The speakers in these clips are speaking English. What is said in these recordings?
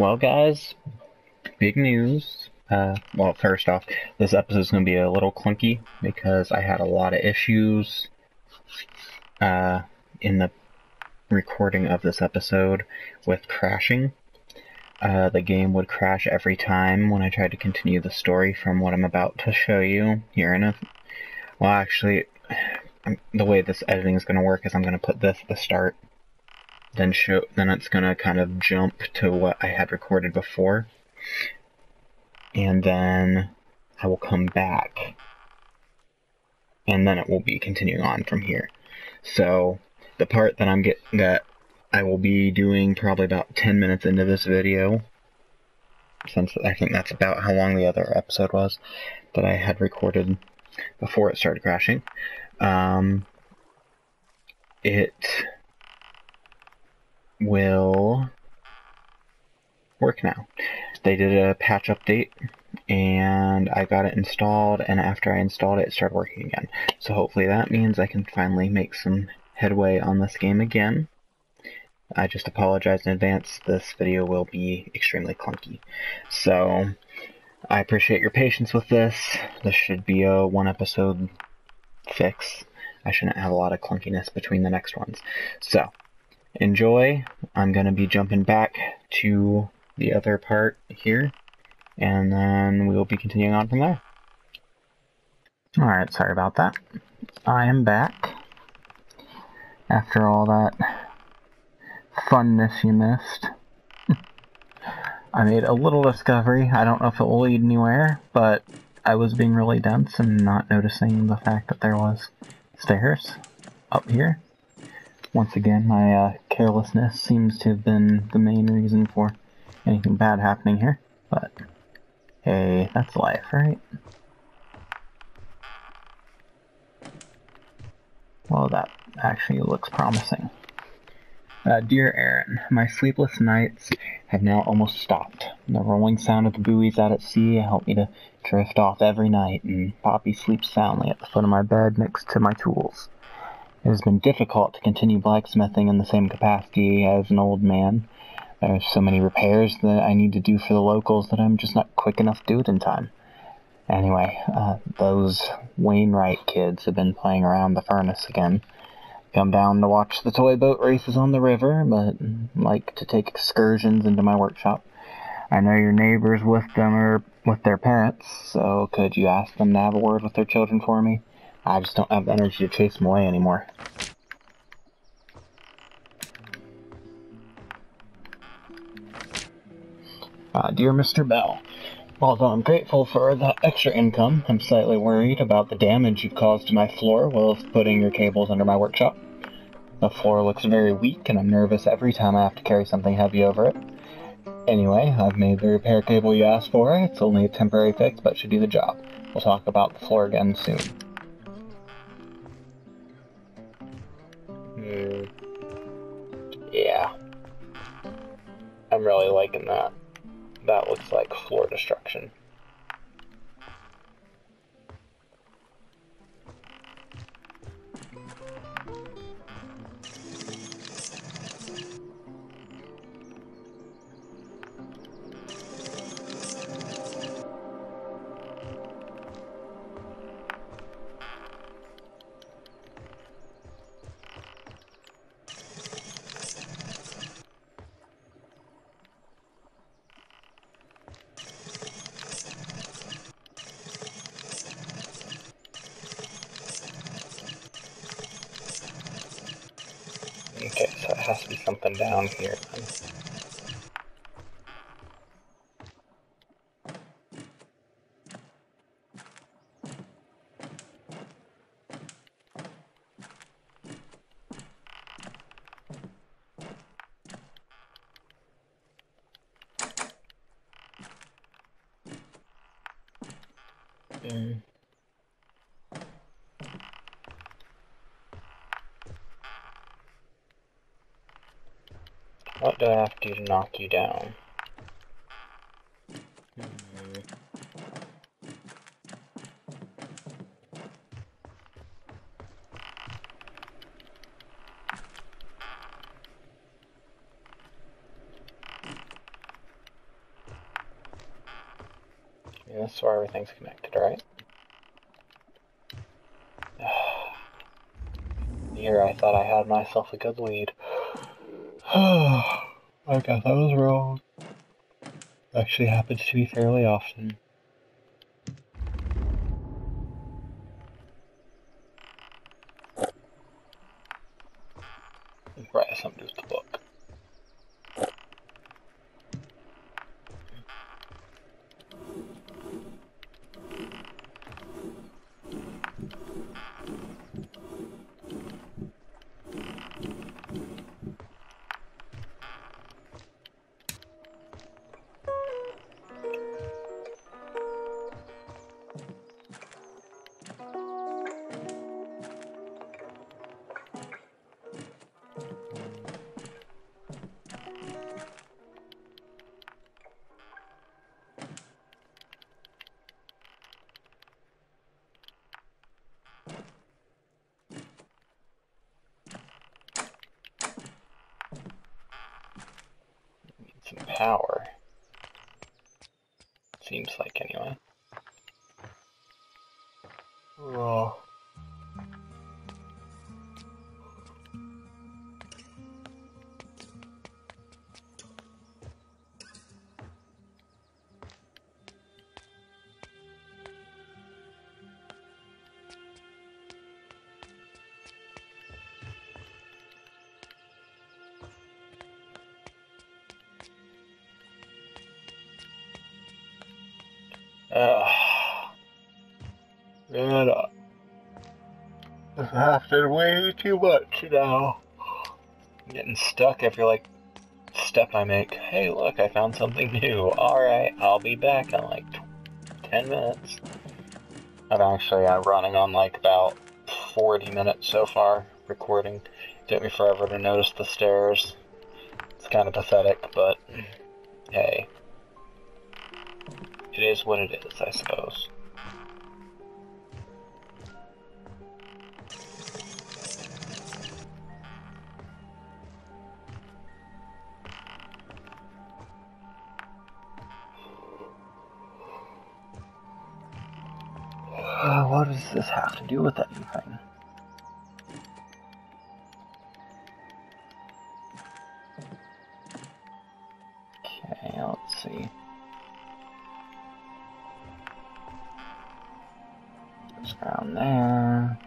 Well, guys, big news. Well, first off, this episode is going to be a little clunky because I had a lot of issues in the recording of this episode with crashing. The game would crash every time when I tried to continue the story from what I'm about to show you here in a... Well, actually, the way this editing is going to work is I'm going to put this at the start, then it's going to kind of jump to what I had recorded before, and then I will come back, and then it will be continuing on from here. So the part that I will be doing probably about 10 minutes into this video, since I think that's about how long the other episode was that I had recorded before it started crashing. It will work now. They did a patch update and I got it installed, and after I installed it, it started working again. So hopefully that means I can finally make some headway on this game again. I just apologize in advance, this video will be extremely clunky. So I appreciate your patience with this. This should be a one episode fix. I shouldn't have a lot of clunkiness between the next ones. So enjoy. I'm going to be jumping back to the other part here, and then we will be continuing on from there. Alright, sorry about that. I am back after all that funness you missed. I made a little discovery. I don't know if it will lead anywhere, but I was being really dense and not noticing the fact that there was stairs up here. Once again, my carelessness seems to have been the main reason for anything bad happening here, but hey, that's life, right? Well, that actually looks promising. Dear Aaron, my sleepless nights have now almost stopped. The rolling sound of the buoys out at sea help me to drift off every night, and Poppy sleeps soundly at the foot of my bed next to my tools. It has been difficult to continue blacksmithing in the same capacity as an old man. There are so many repairs that I need to do for the locals that I'm just not quick enough to do it in time. Anyway, those Wainwright kids have been playing around the furnace again. Come down to watch the toy boat races on the river, but like to take excursions into my workshop. I know your neighbors with them or with their parents, so could you ask them to have a word with their children for me? I just don't have the energy to chase them away anymore. Dear Mr. Bell, although I'm grateful for the extra income, I'm slightly worried about the damage you've caused to my floor while putting your cables under my workshop. The floor looks very weak, and I'm nervous every time I have to carry something heavy over it. Anyway, I've made the repair cable you asked for. It's only a temporary fix, but should do the job. We'll talk about the floor again soon. Yeah. I'm really liking that. That looks like floor destruction. Okay, so it has to be something down here then. What do I have to do to knock you down? Yeah, this is where everything's connected, right? Here, I thought I had myself a good lead. I guess I was wrong. Actually happens to be fairly often. Right, something to do with the book. Some power. Seems like, anyway. Oh. Man, I've happened way too much now. I'm getting stuck every, step I make. Hey, look, I found something new. Alright, I'll be back in, 10 minutes. I'm actually running on, about 40 minutes so far, recording. It took me forever to notice the stairs. It's kind of pathetic, but hey. It is what it is, I suppose. What does this have to do with anything? Okay, let's see. It's around there.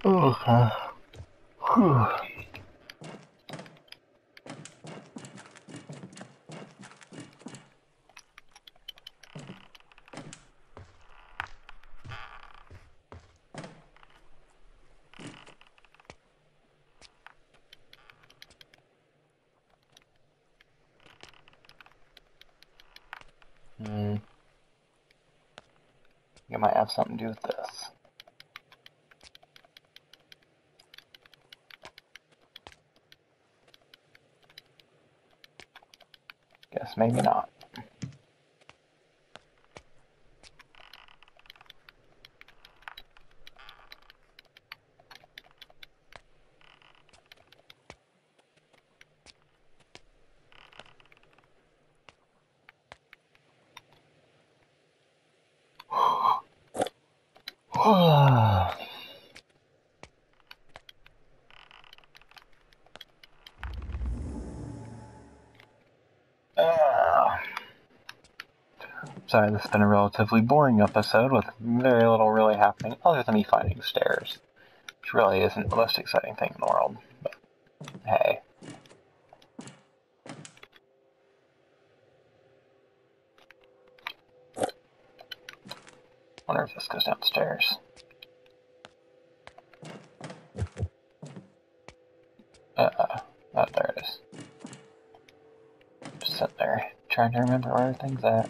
Okay. Whew. It might have something to do with this. Guess maybe not. Sorry, this has been a relatively boring episode with very little really happening other than me finding stairs. Which really isn't the most exciting thing in the world, but hey. Wonder if this goes downstairs. Oh, there it is. Just sit there, trying to remember where everything's at.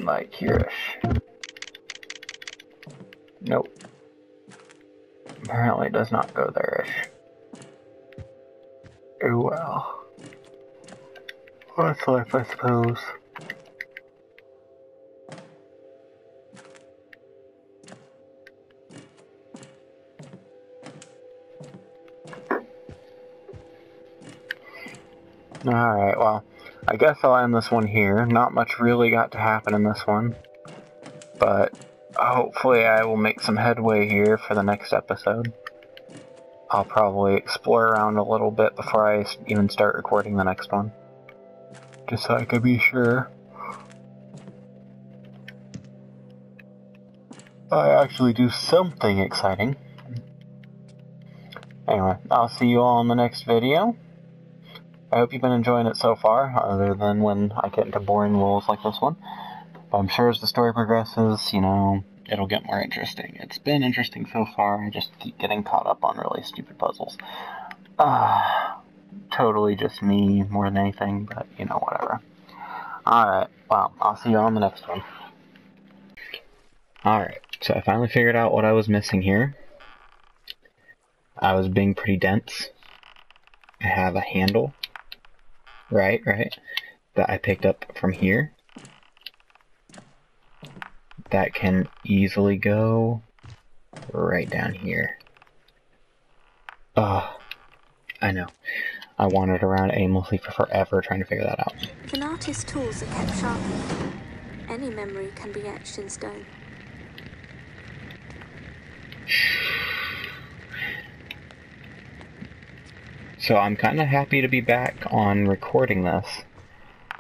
like here-ish. Nope. Apparently it does not go there-ish. Oh well. That's life, I suppose. Alright, well, I guess I'll end this one here. Not much really got to happen in this one. But hopefully I will make some headway here for the next episode. I'll probably explore around a little bit before I even start recording the next one. Just so I can be sure I actually do something exciting. Anyway, I'll see you all in the next video. I hope you've been enjoying it so far, other than when I get into boring rules like this one. But I'm sure as the story progresses, you know, it'll get more interesting. It's been interesting so far, I just keep getting caught up on really stupid puzzles. Totally just me more than anything, but, you know, whatever. Alright, well, I'll see you on the next one. Alright, so I finally figured out what I was missing here. I was being pretty dense. I have a handle. Right, that I picked up from here. That can easily go right down here. I know. I wandered around aimlessly for forever trying to figure that out. If an artist's tools are kept sharpened, any memory can be etched in stone. So I'm kind of happy to be back on recording this,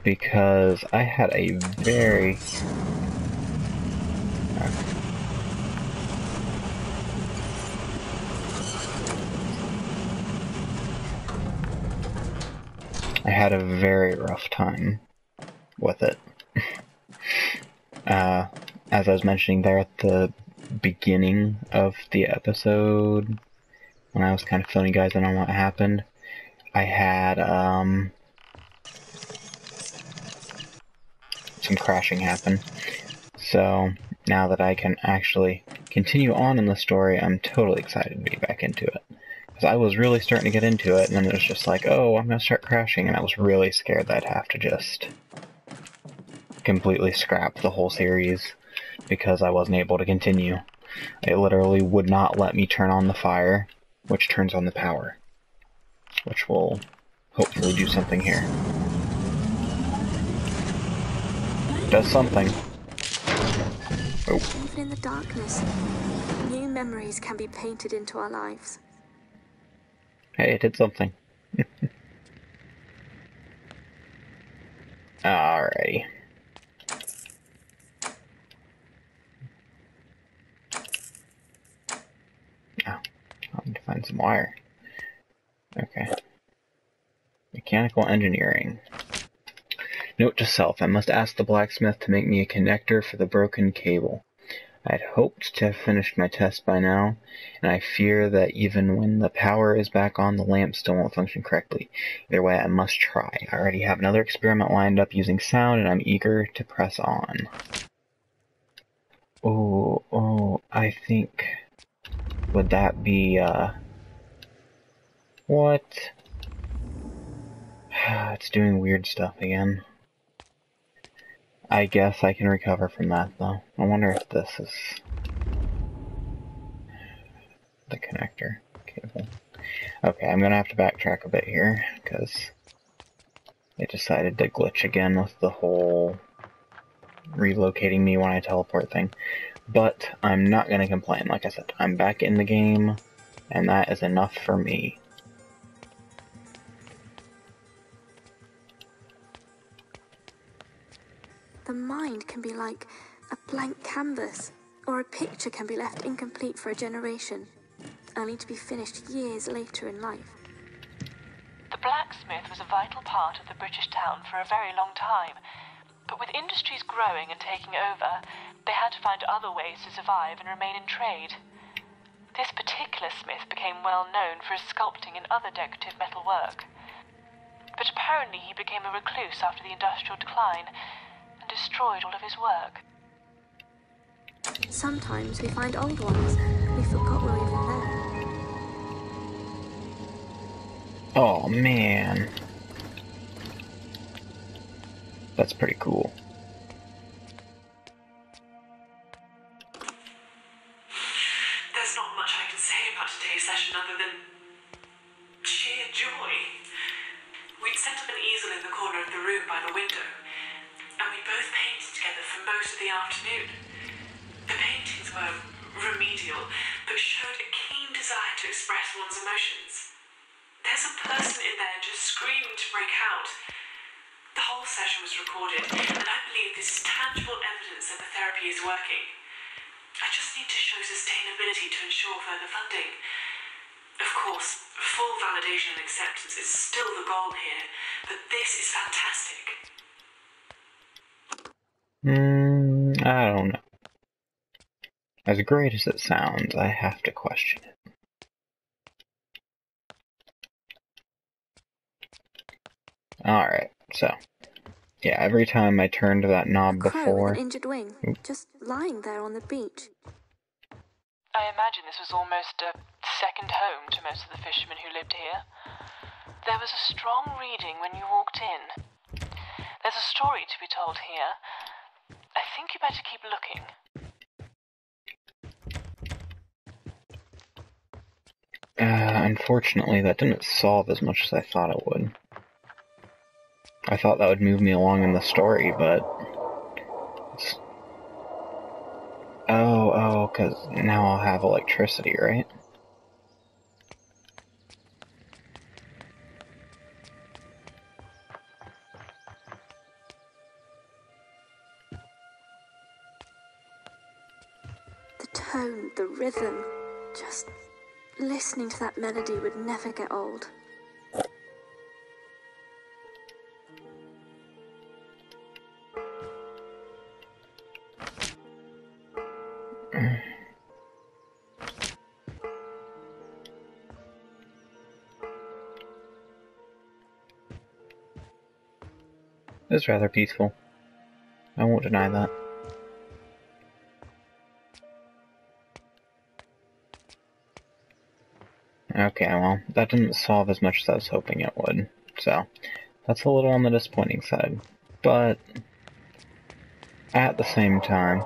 because I had a very... I had a very rough time with it. As I was mentioning there at the beginning of the episode, when I was kind of filling you guys in on what happened, I had some crashing happen. So now that I can actually continue on in the story, I'm totally excited to be back into it. Because I was really starting to get into it, and then it was just like, oh, I'm going to start crashing, and I was really scared that I'd have to just completely scrap the whole series because I wasn't able to continue. It literally would not let me turn on the fire, which turns on the power, which will hopefully do something here. Does something. Oh. Even in the darkness, new memories can be painted into our lives. Hey, it did something. Alrighty. Oh, I need to find some wire. Okay. Mechanical engineering. Note to self, I must ask the blacksmith to make me a connector for the broken cable. I had hoped to have finished my test by now, and I fear that even when the power is back on, the lamp still won't function correctly. Either way, I must try. I already have another experiment lined up using sound, and I'm eager to press on. Oh, I think... Would that be, what? It's doing weird stuff again. I guess I can recover from that, though. I wonder if this is the connector cable. Okay, I'm gonna have to backtrack a bit here, because it decided to glitch again with the whole relocating me when I teleport thing. But I'm not gonna complain. Like I said, I'm back in the game, and that is enough for me. The mind can be like a blank canvas, or a picture can be left incomplete for a generation, only to be finished years later in life. The blacksmith was a vital part of the British town for a very long time, but with industries growing and taking over, they had to find other ways to survive and remain in trade. This particular smith became well known for his sculpting and other decorative metal work. But apparently he became a recluse after the industrial decline, and destroyed all of his work. Sometimes we find old ones. We forgot we were even there. Oh man. That's pretty cool. There's not much I can say about today's session other than sheer joy. We'd set up an easel in the corner of the room by the window, and we both painted together for most of the afternoon. The paintings were remedial, but showed a keen desire to express one's emotions. There's a person in there just screaming to break out. The whole session was recorded, and I believe this is tangible evidence that the therapy is working. I just need to show sustainability to ensure further funding. Of course, full validation and acceptance is still the goal here, but this is fantastic. I don't know. As great as it sounds, I have to question it. Alright, so. Yeah, every time I turned to that knob A crow before... with an injured wing, just lying there on the beach. I imagine this was almost a second home to most of the fishermen who lived here. There was a strong reading when you walked in. There's a story to be told here. I think you better keep looking. Unfortunately, that didn't solve as much as I thought it would. I thought that would move me along in the story, but... Oh, because now I'll have electricity, right? The tone, the rhythm, just listening to that melody would never get old. It's rather peaceful. I won't deny that. Okay, well, that didn't solve as much as I was hoping it would, so that's a little on the disappointing side. But at the same time,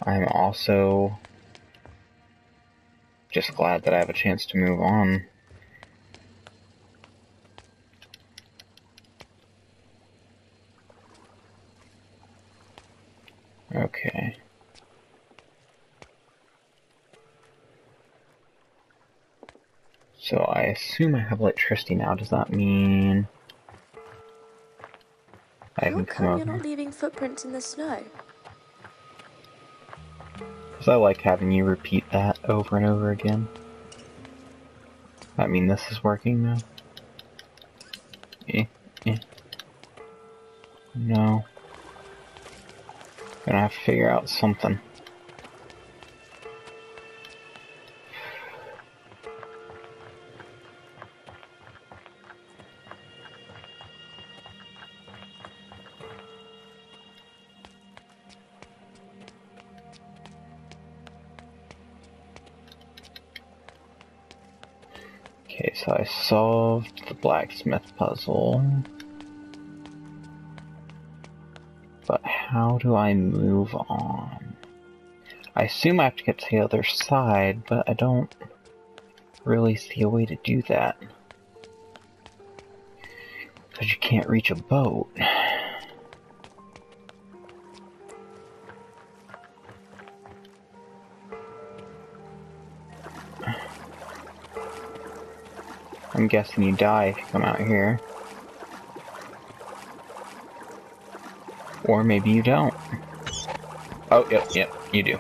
I'm also just glad that I have a chance to move on. Okay. So I assume I have electricity now. Does that mean I can come How come you're over? not leaving footprints in the snow? Because I like having you repeat that over and over again. I mean, this is working now. No. Gonna have to figure out something. Okay, so I solved the blacksmith puzzle. But how do I move on? I assume I have to get to the other side, but I don't really see a way to do that. Because you can't reach a boat. I'm guessing you die if you come out here. Or maybe you don't. Oh, yep, you do.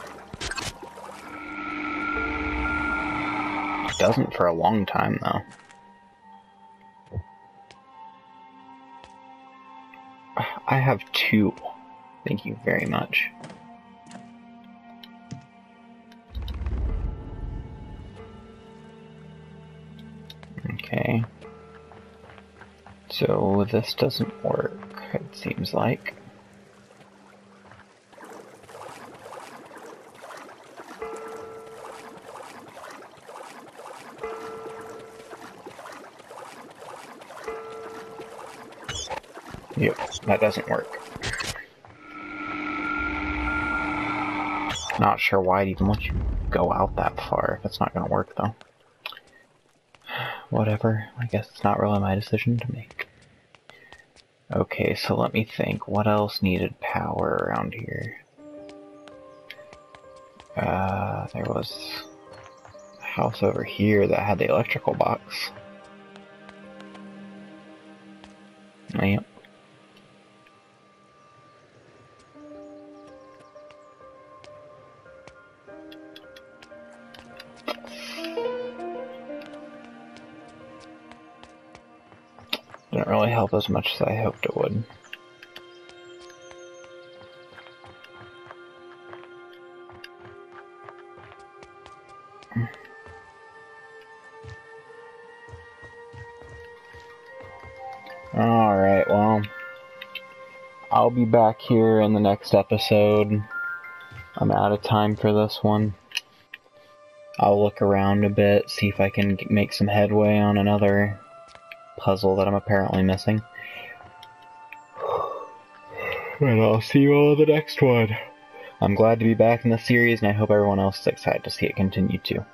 It doesn't for a long time, though. I have 2. Thank you very much. So this doesn't work, it seems like. Yep, that doesn't work. Not sure why I'd even let you go out that far if it's not gonna work though. Whatever, I guess it's not really my decision to make. Okay, so let me think. What else needed power around here? There was a house over here that had the electrical box. Yep. Didn't really help as much as I hoped it would. Alright, well, I'll be back here in the next episode. I'm out of time for this one. I'll look around a bit, see if I can make some headway on another puzzle that I'm apparently missing. And I'll see you all in the next one. I'm glad to be back in the series, and I hope everyone else is excited to see it continue too.